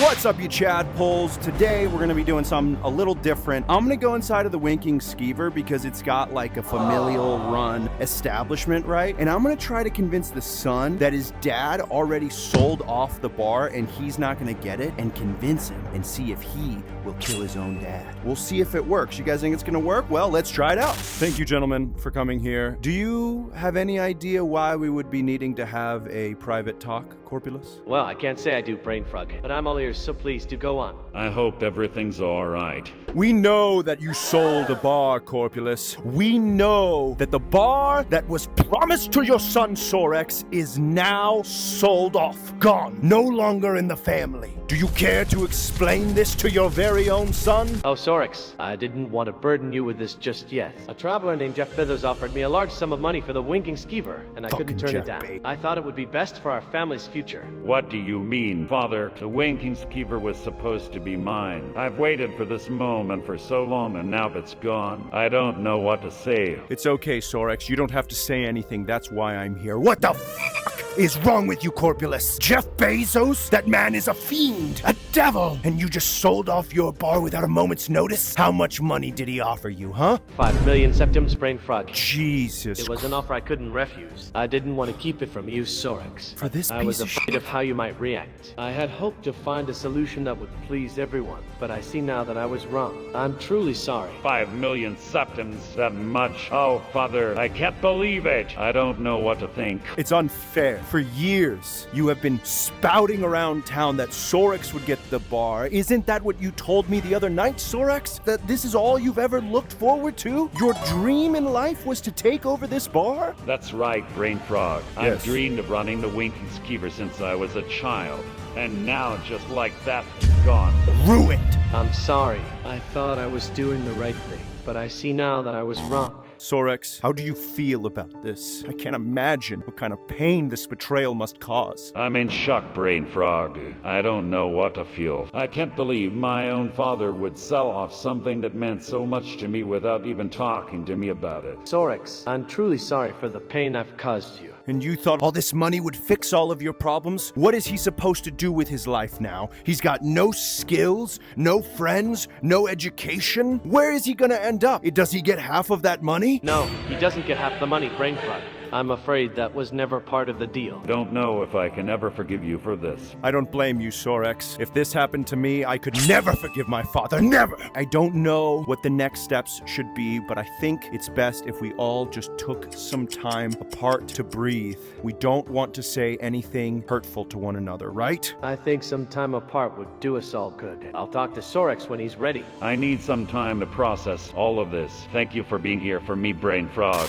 What's up, you Chadpoles? Today we're gonna be doing something a little different. I'm gonna go inside of the Winking Skeever because it's got like a familial run establishment, right? And I'm gonna try to convince the son that his dad already sold off the bar and he's not gonna get it, and convince him and see if he will kill his own dad. We'll see if it works. You guys think it's gonna work? Well, let's try it out. Thank you, gentlemen, for coming here. Do you have any idea why we would be needing to have a private talk, Corpulus? Well, I can't say I do, brain frog, but I'm all ears, so please do go on. I hope everything's all right. We know that you sold a bar, Corpulus. We know that the bar that was promised to your son Sorex is now sold off, gone, no longer in the family. Do you care to explain this to your very own son? Oh, Sorex, I didn't want to burden you with this just yet. A traveler named Jeff Feathers offered me a large sum of money for the Winking Skeever, and I couldn't turn it down. I thought it would be best for our family's future. What do you mean, Father? The Winking Skeever was supposed to be mine. I've waited for this moment for so long, and now it's gone. I don't know what to say. It's okay, Sorex. You don't have to say anything. That's why I'm here. What the fuck is wrong with you, Corpulus? Jeff Bezos? That man is a fiend, a devil, and you just sold off your bar without a moment's notice? How much money did he offer you, huh? 5 million septums, brain frog. Jesus. It was an offer I couldn't refuse. I didn't want to keep it from you, Sorex. For this I was piece of afraid of how you might react. I had hoped to find a solution that would please everyone, but I see now that I was wrong. I'm truly sorry. 5 million septums, that much? Oh, Father, I can't believe it. I don't know what to think. It's unfair. For years, you have been spouting around town that Sorex would get the bar. Isn't that what you told me the other night, Sorex? That this is all you've ever looked forward to? Your dream in life was to take over this bar? That's right, Brain Frog. Yes. I've dreamed of running the Winking Skeever since I was a child. And now, just like that, it's gone. Ruined. I'm sorry. I thought I was doing the right thing, but I see now that I was wrong. Sorex, how do you feel about this? I can't imagine what kind of pain this betrayal must cause. I'm in shock, Brain Frog. I don't know what to feel. I can't believe my own father would sell off something that meant so much to me without even talking to me about it. Sorex, I'm truly sorry for the pain I've caused you. And you thought all this money would fix all of your problems? What is he supposed to do with his life now? He's got no skills, no friends, no education. Where is he gonna end up? Does he get half of that money? No, he doesn't get half the money, brain frog. I'm afraid that was never part of the deal. Don't know if I can ever forgive you for this. I don't blame you, Sorex. If this happened to me, I could never forgive my father. Never! I don't know what the next steps should be, but I think it's best if we all just took some time apart to breathe. We don't want to say anything hurtful to one another, right? I think some time apart would do us all good. I'll talk to Sorex when he's ready. I need some time to process all of this. Thank you for being here for me, Brain Frog.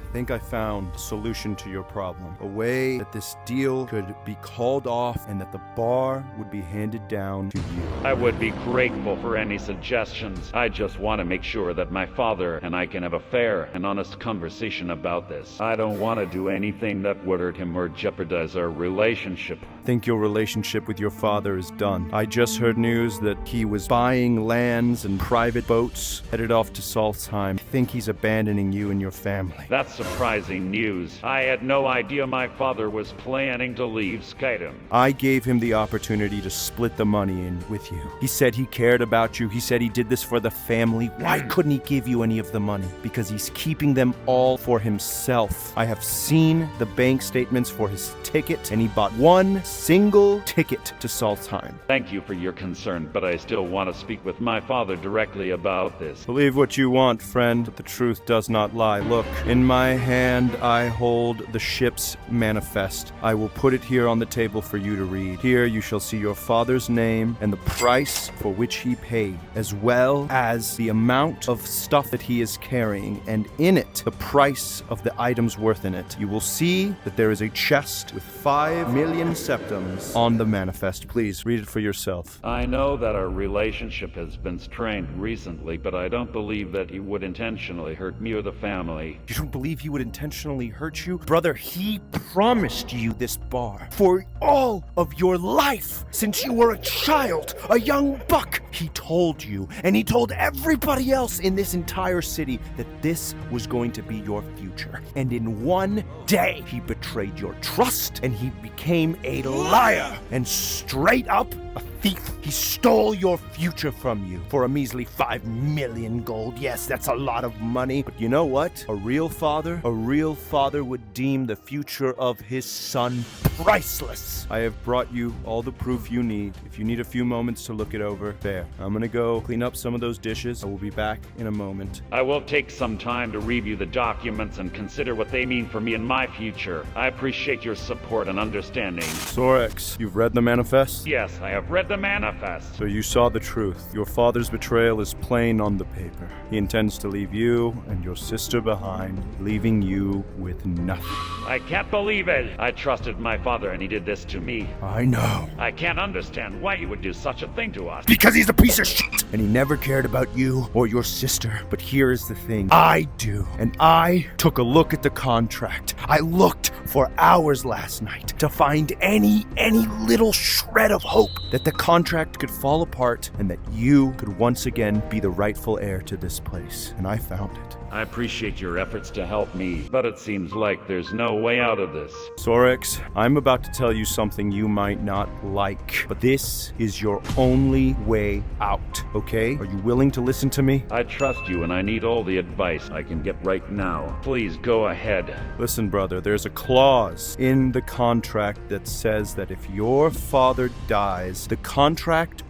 I think I found a solution to your problem. A way that this deal could be called off and that the bar would be handed down to you. I would be grateful for any suggestions. I just want to make sure that my father and I can have a fair and honest conversation about this. I don't want to do anything that would hurt him or jeopardize our relationship. I think your relationship with your father is done. I just heard news that he was buying lands and private boats headed off to Saltzheim. I think he's abandoning you and your family. That's surprising news. I had no idea my father was planning to leave Skyrim. I gave him the opportunity to split the money in with you. He said he cared about you. He said he did this for the family. Why couldn't he give you any of the money? Because he's keeping them all for himself. I have seen the bank statements for his ticket, and he bought one single ticket to Saltzheim. Thank you for your concern, but I still want to speak with my father directly about this. Believe what you want, friend, but the truth does not lie. Look, in my hand I hold the ship's manifest. I will put it here on the table for you to read. Here you shall see your father's name and the price for which he paid, as well as the amount of stuff that he is carrying, and in it, the price of the items worth in it. You will see that there is a chest with 5 million septums on the manifest. Please, read it for yourself. I know that our relationship has been strained recently, but I don't believe that he would intentionally hurt me or the family. You don't believe he would intentionally hurt you? Brother, he promised you this bar for all of your life. Since you were a child, a young buck, he told you, and he told everybody else in this entire city that this was going to be your future. And in one day, he betrayed your trust, and he became a liar, and straight up a thief. He stole your future from you for a measly 5 million gold. Yes, that's a lot of money. But you know what? A real father would deem the future of his son priceless. I have brought you all the proof you need. If you need a few moments to look it over, there. I'm gonna go clean up some of those dishes. I will be back in a moment. I will take some time to review the documents and consider what they mean for me in my future. I appreciate your support and understanding. Sorex, you've read the manifest? Yes, I have read the manifest. So you saw the truth. Your father's betrayal is plain on the paper. He intends to leave you and your sister behind, leaving you with nothing. I can't believe it. I trusted my father and he did this to me. I know. I can't understand why he would do such a thing to us. Because he's a piece of shit! And he never cared about you or your sister. But here is the thing. I do. And I took a look at the contract. I looked for hours last night to find any little shred of hope that the contract could fall apart and that you could once again be the rightful heir to this place. And I found it. I appreciate your efforts to help me, but it seems like there's no way out of this. Sorex, I'm about to tell you something you might not like, but this is your only way out, okay? Are you willing to listen to me? I trust you and I need all the advice I can get right now. Please go ahead. Listen, brother, there's a clause in the contract that says that if your father dies, the contract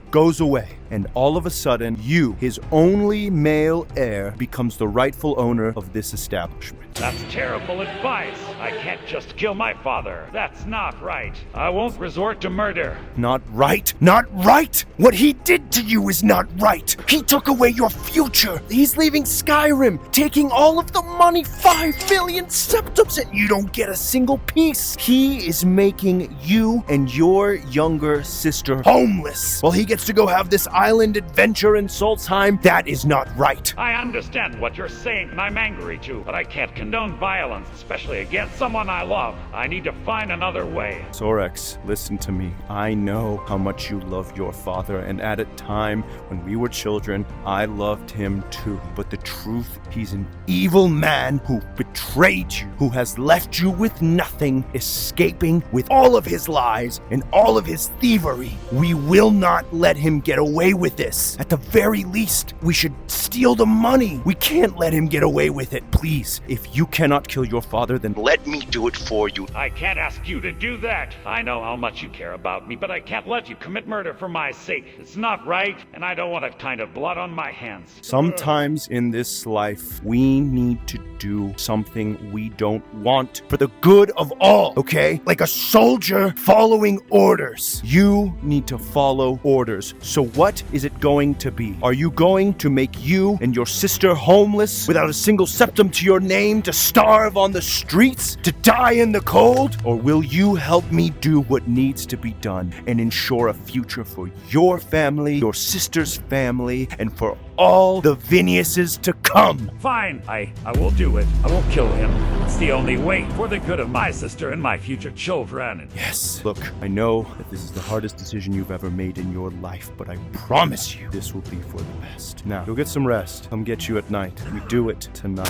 goes away. And all of a sudden, you, his only male heir, becomes the rightful owner of this establishment. That's terrible advice. I can't just kill my father. That's not right. I won't resort to murder. Not right? Not right? What he did to you is not right. He took away your future. He's leaving Skyrim, taking all of the money, 5 million septums, and you don't get a single piece. He is making you and your younger sister homeless, while he gets to go have this island adventure in Solstheim. That is not right. I understand what you're saying and I'm angry too, but I can't condone violence, especially against someone I love. I need to find another way. Sorex, listen to me. I know how much you love your father, and at a time when we were children, I loved him too. But the truth, he's an evil man who betrayed you, who has left you with nothing, escaping with all of his lies and all of his thievery. We will not let him get away with this. At the very least, we should steal the money. We can't let him get away with it. Please, if you cannot kill your father, then let me do it for you. I can't ask you to do that. I know how much you care about me, but I can't let you commit murder for my sake. It's not right, and I don't want a kind of blood on my hands. Sometimes in this life, we need to do something we don't want for the good of all, okay? Like a soldier following orders. You need to follow orders. So what is it going to be? Are you going to make you and your sister homeless without a single septum to your name, to starve on the streets, to die in the cold? Or will you help me do what needs to be done and ensure a future for your family, your sister's family, and for all the Viniuses to come? Fine, I will do it. I won't kill him. It's the only way for the good of my sister and my future children. Yes. Look, I know that this is the hardest decision you've ever made in your life, but I promise you this will be for the best. Now, go get some rest. Come get you at night. We do it tonight.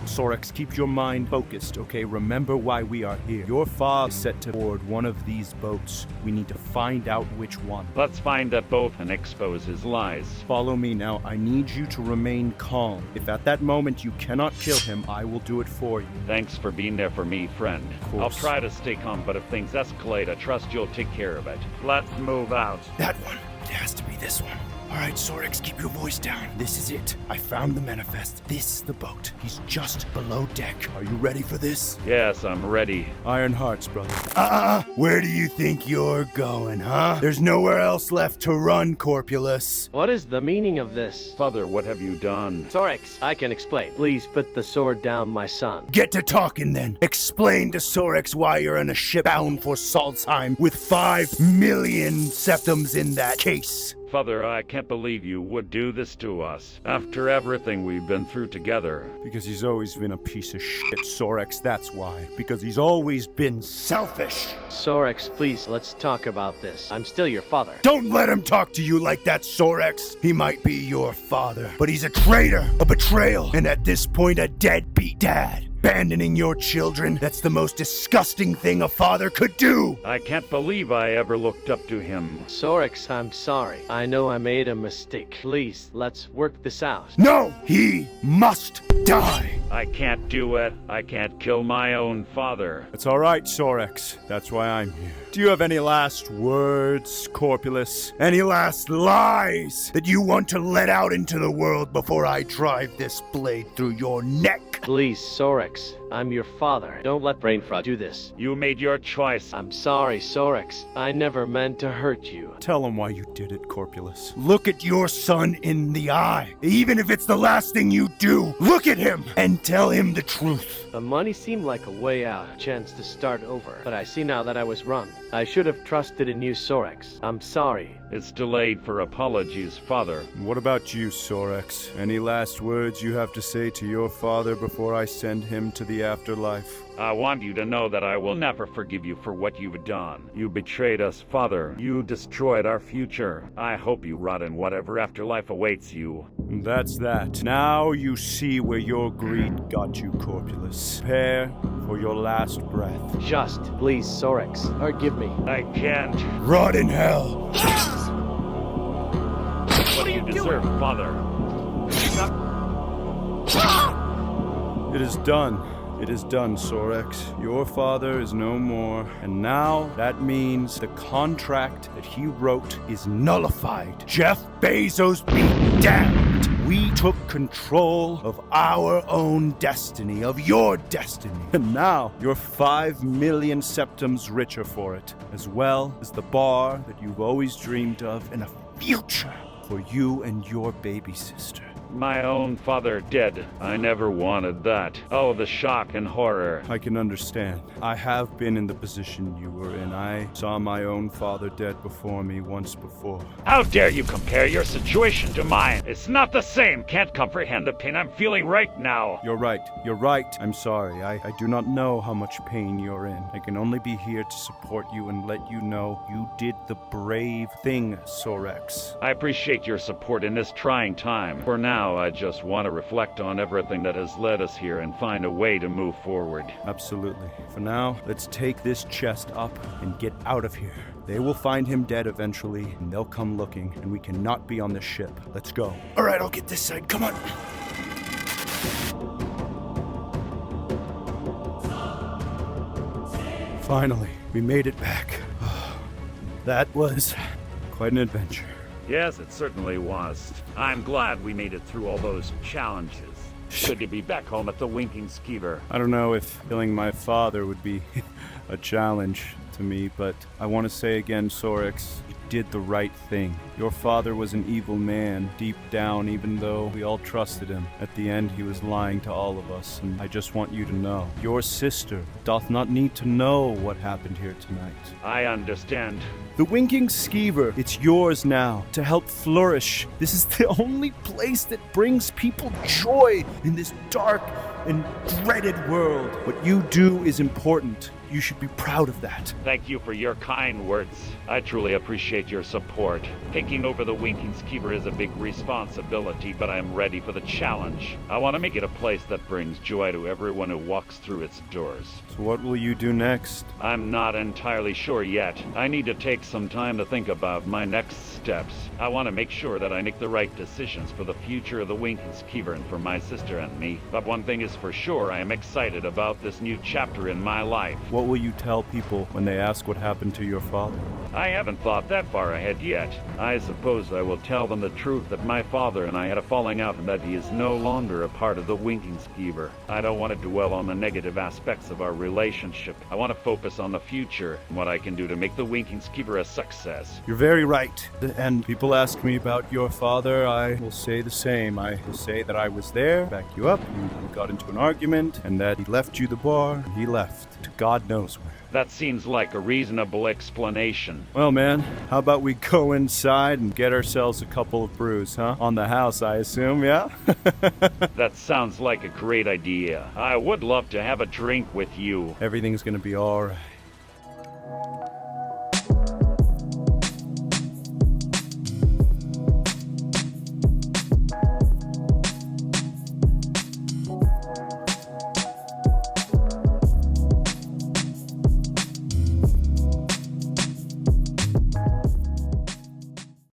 Sorex, keep your mind focused, okay? Remember why we are here. Your father is set to board one of these boats. We need to find out which one. Let's find that boat and expose his lies. Follow me now. I need you to remain calm. If at that moment you cannot kill him, I will do it for you. Thanks for being there for me, friend. Of I'll course. try to stay calm, but if things escalate, I trust you'll take care of it. Let's move out. That one. It has to be this one. All right, Sorex, keep your voice down. This is it. I found the manifest. This is the boat. He's just below deck. Are you ready for this? Yes, I'm ready. Iron Hearts, brother. Where do you think you're going, huh? There's nowhere else left to run, Corpulus. What is the meaning of this? Father, what have you done? Sorex, I can explain. Please put the sword down, my son. Get to talking then. Explain to Sorex why you're in a ship bound for Solstheim with 5 million septums in that case. Father, I can't believe you would do this to us. After everything we've been through together. Because he's always been a piece of shit, Sorex, that's why. Because he's always been selfish. Sorex, please, let's talk about this. I'm still your father. Don't let him talk to you like that, Sorex. He might be your father, but he's a traitor, a betrayal, and at this point a deadbeat dad. Abandoning your children, that's the most disgusting thing a father could do. I can't believe I ever looked up to him. Sorex, I'm sorry. I know I made a mistake. Please, let's work this out. No, he must die. I can't do it. I can't kill my own father. It's all right, Sorex. That's why I'm here. Do you have any last words, Corpulus? Any last lies that you want to let out into the world before I drive this blade through your neck? Please, Sorex, I'm your father. Don't let brain fraud do this. You made your choice. I'm sorry, Sorex. I never meant to hurt you. Tell him why you did it, Corpulus. Look at your son in the eye. Even if it's the last thing you do, look at him and tell him the truth. The money seemed like a way out, a chance to start over. But I see now that I was wrong. I should have trusted in you, Sorex. I'm sorry. It's delayed for apologies, Father. What about you, Sorex? Any last words you have to say to your father before I send him to the afterlife? I want you to know that I will never forgive you for what you've done. You betrayed us, Father. You destroyed our future. I hope you rot in whatever afterlife awaits you. That's that. Now you see where your greed got you, Corpulus. Prepare for your last breath. Just, please, Sorex, forgive me. I can't. Rot in hell! What do you deserve, Father? It is done. It is done, Sorex. Your father is no more, and now that means the contract that he wrote is nullified. Jeff Bezos be damned. We took control of our own destiny, of your destiny. And now you're 5 million septums richer for it, as well as the bar that you've always dreamed of and a future for you and your baby sister. My own father dead. I never wanted that. Oh, the shock and horror. I can understand. I have been in the position you were in. I saw my own father dead before me once before. How dare you compare your situation to mine? It's not the same. Can't comprehend the pain I'm feeling right now. You're right. You're right. I'm sorry. I do not know how much pain you're in. I can only be here to support you and let you know you did the brave thing, Sorex. I appreciate your support in this trying time. For now, I just want to reflect on everything that has led us here and find a way to move forward. Absolutely. For now, let's take this chest up and get out of here. They will find him dead eventually, and they'll come looking, and we cannot be on the ship. Let's go. All right, I'll get this side. Come on. Finally, we made it back. That was quite an adventure. Yes, it certainly was. I'm glad we made it through all those challenges. Good to be back home at the Winking Skeever. I don't know if killing my father would be a challenge to me, but I want to say again, Sorex, you did the right thing. Your father was an evil man, deep down, even though we all trusted him. At the end, he was lying to all of us, and I just want you to know. Your sister doth not need to know what happened here tonight. I understand. The Winking Skeever, it's yours now to help flourish. This is the only place that brings people joy in this dark and dreaded world. What you do is important. You should be proud of that. Thank you for your kind words. I truly appreciate your support. Taking over the Winking Skeever is a big responsibility, but I am ready for the challenge. I want to make it a place that brings joy to everyone who walks through its doors. So what will you do next? I'm not entirely sure yet. I need to take some time to think about my next steps. I want to make sure that I make the right decisions for the future of the Winking Skeever and for my sister and me. But one thing is for sure, I am excited about this new chapter in my life. What will you tell people when they ask what happened to your father? I haven't thought that far ahead yet. I suppose I will tell them the truth that my father and I had a falling out and that he is no longer a part of the Winking Skeever. I don't want to dwell on the negative aspects of our relationship. I want to focus on the future and what I can do to make the Winking Skeever a success. You're very right. And people ask me about your father, I will say the same. I will say that I was there, backed you up, you got into an argument, and that he left you the bar, and he left to God knows where. That seems like a reasonable explanation. Well, man, how about we go inside and get ourselves a couple of brews, huh? On the house, I assume, yeah? That sounds like a great idea. I would love to have a drink with you. Everything's gonna be alright.